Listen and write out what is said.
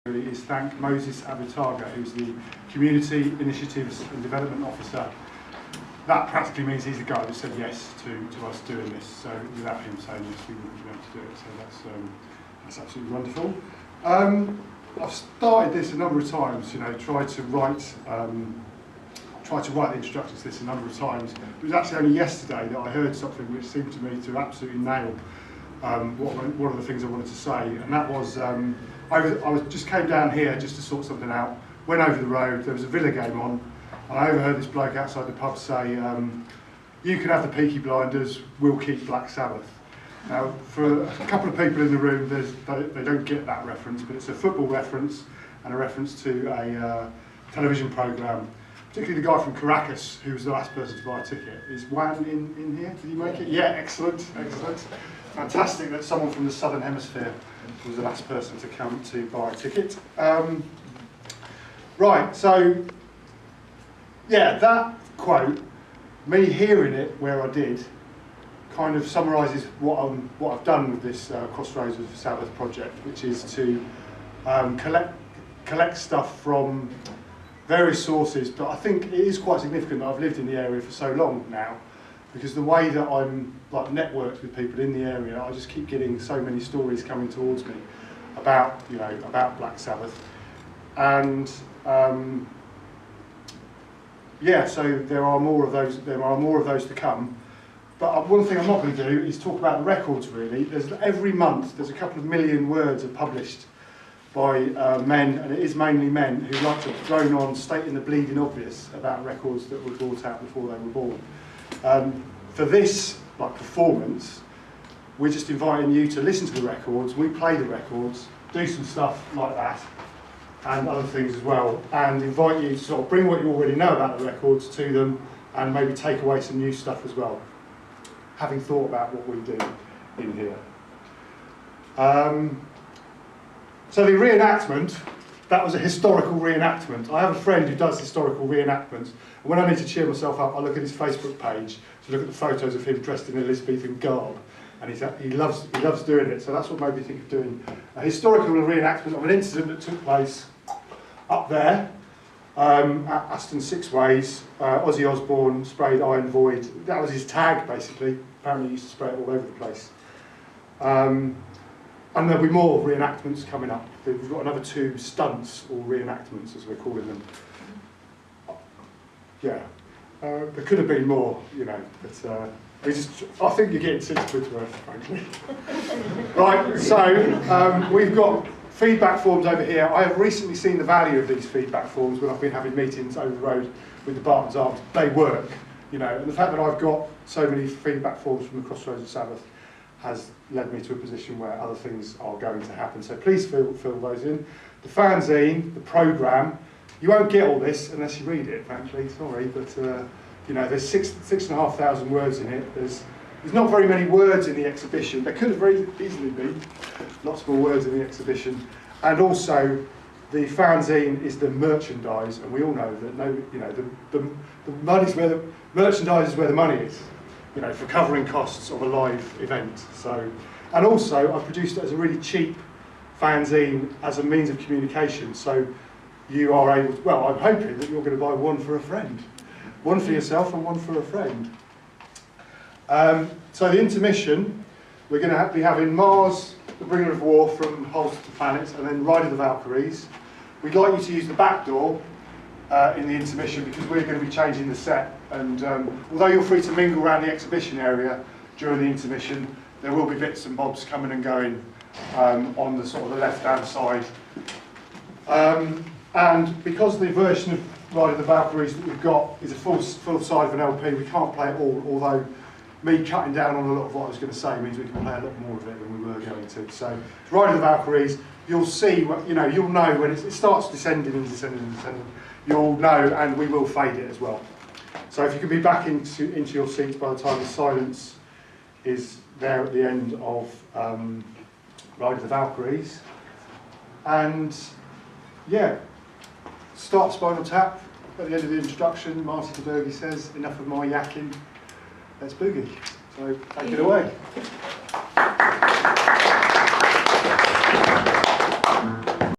is thank Moses Abutaga, who's the Community Initiatives and Development Officer. That practically means he's the guy that said yes to us doing this. So without him saying yes, we wouldn't be able to do it. So that's absolutely wonderful. I've started this a number of times. Tried to write the introduction to this a number of times. It was actually only yesterday that I heard something which seemed to me to absolutely nail one of the things I wanted to say, and that was I just came down here just to sort something out. Went over the road. There was a Villa game on, and I overheard this bloke outside the pub say, "You can have the Peaky Blinders. We'll keep Black Sabbath." Now, for a couple of people in the room, they don't get that reference, but it's a football reference and a reference to a television programme. Particularly the guy from Caracas, who was the last person to buy a ticket. Is Juan in here? Did he make it? Yeah, excellent. Fantastic that someone from the Southern Hemisphere was the last person to come to buy a ticket. Right, so, yeah, that quote, me hearing it where I did, kind of summarises what I've done with this Crossroads of Sabbath project, which is to collect stuff from various sources, but I think it is quite significant that I've lived in the area for so long now, because the way that I'm networked with people in the area, I just keep getting so many stories coming towards me about Black Sabbath, and yeah, so there are more of those. There are more of those to come. But one thing I'm not going to do is talk about the records. Really, every month there's a couple of million words are published by men, and it is mainly men who like to drone on, stating the bleeding obvious about records that were brought out before they were born. For this performance, we're just inviting you to listen to the records. We play the records, do some stuff like that, and other things as well, and invite you to sort of bring what you already know about the records to them, and maybe take away some new stuff as well, having thought about what we do in here. So the reenactment, that was a historical reenactment. I have a friend who does historical reenactments, and when I need to cheer myself up, I look at his Facebook page to look at the photos of him dressed in Elizabethan garb, and he loves doing it. So that's what made me think of doing a historical reenactment of an incident that took place up there at Aston Six Ways. Ozzy Osbourne sprayed Iron Void. That was his tag, basically. Apparently he used to spray it all over the place. And there'll be more reenactments coming up. We've got another 2 stunts, or reenactments as we're calling them. Yeah, there could have been more, but I think you're getting 6 quid's worth, frankly. Right, so we've got feedback forms over here. I have recently seen the value of these feedback forms when I've been having meetings over the road with the Barton's Arms. They work, and the fact that I've got so many feedback forms from the Crossroads of Sabbath has led me to a position where other things are going to happen. So please fill those in. The fanzine, the programme, you won't get all this unless you read it, frankly, sorry, but there's 6,500 words in it. There's not very many words in the exhibition. There could have very easily been lots more words in the exhibition. And also, the fanzine is the merchandise, and we all know that the money's where the merchandise is where the money is. For covering costs of a live event. So, and also I've produced it as a really cheap fanzine as a means of communication. So you are able to, well, I'm hoping that you're going to buy one for a friend. One for yourself and one for a friend. So the intermission, we're going to be having Mars, the Bringer of War from Hulls to Planets, and then Ride of the Valkyries. We'd like you to use the back door in the intermission, because we're going to be changing the set, and although you're free to mingle around the exhibition area during the intermission, there will be bits and bobs coming and going on the sort of the left-hand side. And because the version of Ride of the Valkyries that we've got is a full side of an LP, we can't play it all, although me cutting down on a lot of what I was going to say means we can play a lot more of it than we were going to. So Ride of the Valkyries, you'll see, you'll know when it starts descending and descending and descending. You'll know, and we will fade it as well. So if you can be back into your seats by the time the silence is there at the end of Ride of the Valkyries. And yeah, start Spinal Tap. At the end of the introduction, Marty DeBerge says, "Enough of my yakking, let's boogie." So take it away.